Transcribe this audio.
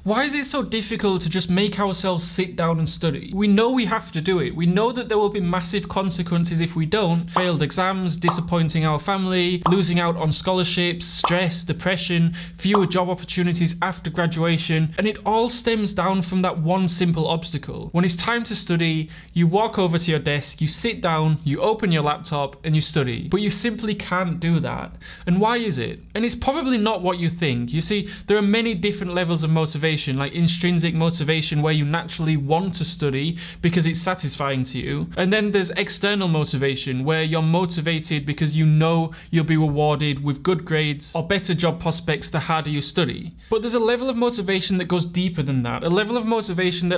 Why is it so difficult to just make ourselves sit down and study? We know we have to do it. We know that there will be massive consequences if we don't. Failed exams, disappointing our family, losing out on scholarships, stress, depression, fewer job opportunities after graduation, and it all stems down from that one simple obstacle. When it's time to study, you walk over to your desk, you sit down, you open your laptop, and you study. But you simply can't do that. And why is it? And it's probably not what you think. You see, there are many different levels of motivation, like intrinsic motivation where you naturally want to study because it's satisfying to you. And then there's external motivation where you're motivated because you know you'll be rewarded with good grades or better job prospects the harder you study. But there's a level of motivation that goes deeper than that, a level of motivation that